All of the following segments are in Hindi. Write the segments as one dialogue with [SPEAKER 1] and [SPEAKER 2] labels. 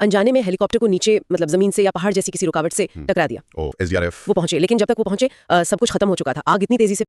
[SPEAKER 1] अनजाने में हेलीकॉप्टर को नीचे मतलब जमीन से या पहाड़ जैसी किसी रुकावट से टकरा दिया।
[SPEAKER 2] एसडीआरएफ
[SPEAKER 1] वो पहुंचे, लेकिन जब तक वो पहुंचे सब कुछ खत्म हो चुका था। आग इतनी तेजी से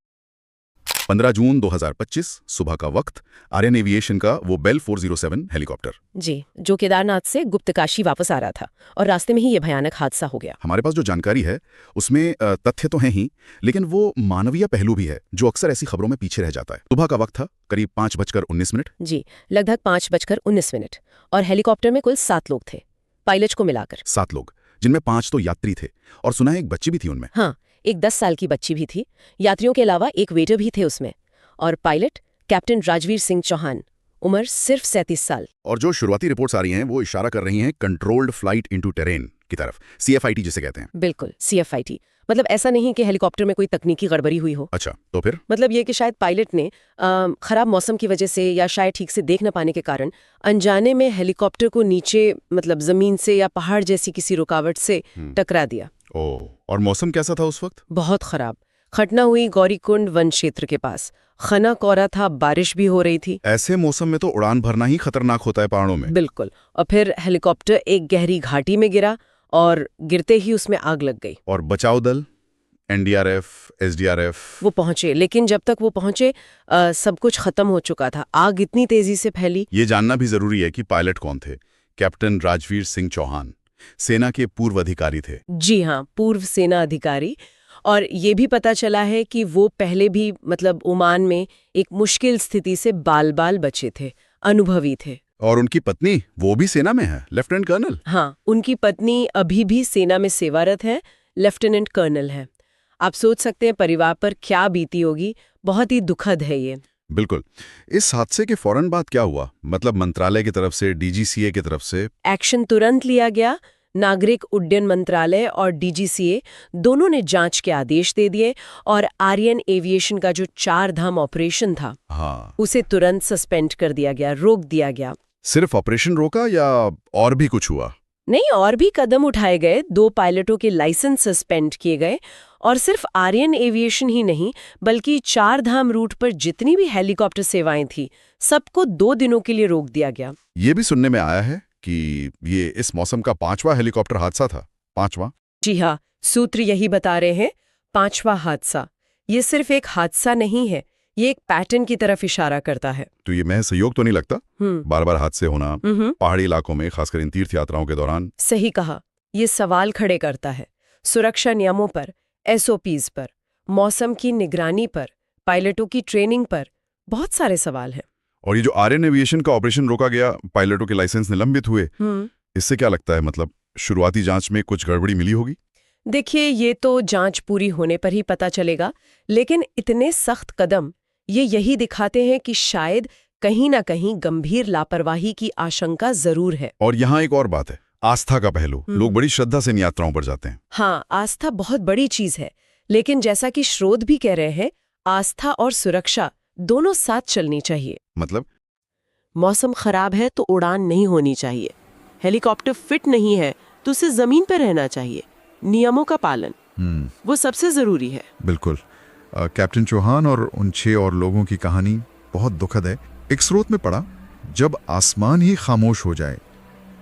[SPEAKER 2] 15 जून 2025 सुबह का वक्त, आर्यन एविएशन का वो बेल 407 हेलीकॉप्टर
[SPEAKER 1] जी, जो केदारनाथ से गुप्तकाशी वापस आ रहा था और रास्ते में ही ये भयानक हादसा हो गया।
[SPEAKER 2] हमारे पास जो जानकारी है उसमें तथ्य तो हैं ही, लेकिन वो मानवीय पहलू भी है जो अक्सर ऐसी खबरों में पीछे रह जाता है। सुबह का वक्त था, करीब 5:19।
[SPEAKER 1] जी, लगभग 5:19 और हेलीकॉप्टर में कुल 7 लोग थे, पायलट को मिलाकर।
[SPEAKER 2] 7 लोग, जिनमें 5 तो यात्री थे और सुना है एक बच्ची भी थी उनमें।
[SPEAKER 1] हाँ, एक 10 साल की बच्ची भी थी। यात्रियों के अलावा एक वेटर भी थे उसमें। और पायलट कैप्टन राजवीर सिंह चौहान, उम्र सिर्फ 37 साल।
[SPEAKER 2] और जो शुरुआती रिपोर्ट्स आ रही हैं वो इशारा कर रही हैं कंट्रोल्ड फ्लाइट इनटू टेरेन की तरफ, CFIT जिसे कहते हैं।
[SPEAKER 1] बिल्कुल, CFIT। मतलब ऐसा नहीं कि हेलीकॉप्टर में कोई तकनीकी गड़बड़ी हुई हो।
[SPEAKER 2] अच्छा, तो फिर
[SPEAKER 1] मतलब ये कि शायद पायलट ने खराब मौसम की वजह से या शायद ठीक से देख न पाने के कारण अनजाने में हेलीकॉप्टर को नीचे मतलब जमीन से या पहाड़ जैसी किसी रुकावट से टकरा दिया।
[SPEAKER 2] ओह, और मौसम कैसा था उस वक्त?
[SPEAKER 1] बहुत खराब। घटना हुई गौरीकुंड वन क्षेत्र के पास। घना कोहरा था, बारिश भी हो रही थी।
[SPEAKER 2] ऐसे मौसम में तो उड़ान भरना ही खतरनाक होता है पहाड़ों में।
[SPEAKER 1] बिल्कुल। और फिर हेलीकॉप्टर एक गहरी घाटी में गिरा और गिरते ही उसमें आग लग गई।
[SPEAKER 2] और बचाव दल, NDRF, SDRF
[SPEAKER 1] वो पहुंचे, लेकिन जब तक वो पहुंचे सब कुछ खत्म हो चुका था। आग इतनी तेजी से फैली।
[SPEAKER 2] ये जानना भी जरूरी है कि पायलट कौन थे। कैप्टन राजवीर सिंह चौहान सेना के पूर्व अधिकारी थे।
[SPEAKER 1] जी हाँ, पूर्व सेना अधिकारी। और ये भी पता चला है कि वो पहले भी मतलब ओमान में एक मुश्किल स्थिति से बाल बाल बचे थे, अनुभवी थे।
[SPEAKER 2] और उनकी पत्नी, वो भी सेना में है, लेफ्टिनेंट कर्नल।
[SPEAKER 1] हाँ, उनकी पत्नी अभी भी सेना में सेवारत है, लेफ्टिनेंट कर्नल है। आप सोच सकते हैं परिवार पर क्या बीती होगी। बहुत ही दुखद है ये।
[SPEAKER 2] बिल्कुल। इस हादसे के फौरन बाद क्या हुआ? मतलब मंत्रालय की तरफ से, DGCA की तरफ से
[SPEAKER 1] एक्शन तुरंत लिया गया। नागरिक उड्डयन मंत्रालय और DGCA दोनों ने जांच के आदेश दे दिए और आर्यन एविएशन का जो 4 धाम ऑपरेशन था उसे तुरंत सस्पेंड कर दिया गया, रोक दिया गया।
[SPEAKER 2] सिर्फ ऑपरेशन रोका या और भी कुछ हुआ?
[SPEAKER 1] नहीं, और भी कदम उठाए गए। 2 पायलटों के लाइसेंस सस्पेंड किए गए और सिर्फ आर्यन एविएशन ही नहीं बल्कि 4 धाम रूट पर जितनी भी हेलीकॉप्टर सेवाएं थी सबको 2 दिनों के लिए रोक दिया गया।
[SPEAKER 2] ये भी सुनने में आया है कि ये इस मौसम का 5वां हेलीकॉप्टर हादसा था। 5वां?
[SPEAKER 1] जी हाँ, सूत्र यही बता रहे हैं, 5वां हादसा। ये सिर्फ एक हादसा नहीं है, ये एक पैटर्न की तरफ इशारा करता है।
[SPEAKER 2] तो ये महज संयोग तो नहीं लगता? बार बार हादसे होना पहाड़ी इलाकों में, खासकर इन तीर्थ यात्राओं के दौरान।
[SPEAKER 1] सही कहा। ये सवाल खड़े करता है सुरक्षा नियमों पर, SOPs पर, मौसम की निगरानी पर, पायलटों की ट्रेनिंग पर। बहुत सारे सवाल हैं।
[SPEAKER 2] और ये जो आर्यन एविएशन का ऑपरेशन रोका गया, पायलटों के लाइसेंस निलंबित हुए, इससे क्या लगता है? मतलब शुरुआती जांच में कुछ गड़बड़ी मिली होगी?
[SPEAKER 1] देखिए, ये तो जांच पूरी होने पर ही पता चलेगा, लेकिन इतने सख्त कदम ये यही दिखाते हैं कि शायद कहीं ना कहीं गंभीर लापरवाही की आशंका जरूर है।
[SPEAKER 2] और यहाँ एक और बात है, आस्था का पहलू। लोग बड़ी श्रद्धा से इन यात्राओं पर जाते हैं।
[SPEAKER 1] हाँ, आस्था बहुत बड़ी चीज है, लेकिन जैसा कि स्रोत भी कह रहे हैं, आस्था और सुरक्षा दोनों साथ चलनी चाहिए।
[SPEAKER 2] मतलब
[SPEAKER 1] मौसम खराब है तो उड़ान नहीं होनी चाहिए। हेलीकॉप्टर फिट नहीं है तो उसे जमीन पर रहना चाहिए। नियमों का पालन वो सबसे जरूरी है।
[SPEAKER 2] बिल्कुल। कैप्टन चौहान और उन 6 और लोगों की कहानी बहुत दुखद है। एक स्रोत में पढ़ा, जब आसमान ही खामोश हो जाए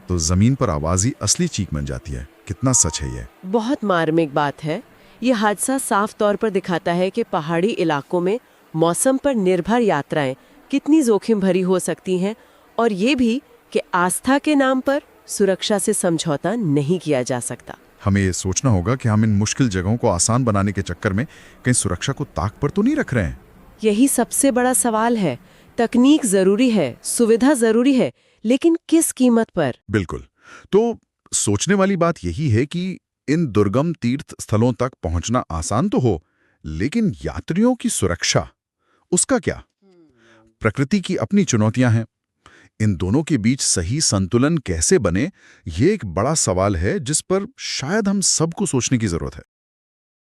[SPEAKER 2] तो जमीन पर आवाज ही असली चीख बन जाती है। कितना सच है ये?
[SPEAKER 1] बहुत मार्मिक बात है। ये हादसा साफ तौर पर दिखाता है कि पहाड़ी इलाकों में मौसम पर निर्भर यात्राएं कितनी जोखिम भरी हो सकती हैं, और ये भी कि आस्था के नाम पर सुरक्षा से समझौता नहीं किया जा सकता।
[SPEAKER 2] हमें ये सोचना होगा कि हम इन मुश्किल जगहों को आसान बनाने के चक्कर में कहीं सुरक्षा को ताक पर तो नहीं रख रहे हैं।
[SPEAKER 1] यही सबसे बड़ा सवाल है। तकनीक जरूरी है, सुविधा जरूरी है, लेकिन किस कीमत पर?
[SPEAKER 2] बिल्कुल। तो सोचने वाली बात यही है कि इन दुर्गम तीर्थ स्थलों तक पहुंचना आसान तो हो, लेकिन यात्रियों की सुरक्षा, उसका क्या? प्रकृति की अपनी चुनौतियां हैं। इन दोनों के बीच सही संतुलन कैसे बने, ये एक बड़ा सवाल है जिस पर शायद हम सबको सोचने की जरूरत है।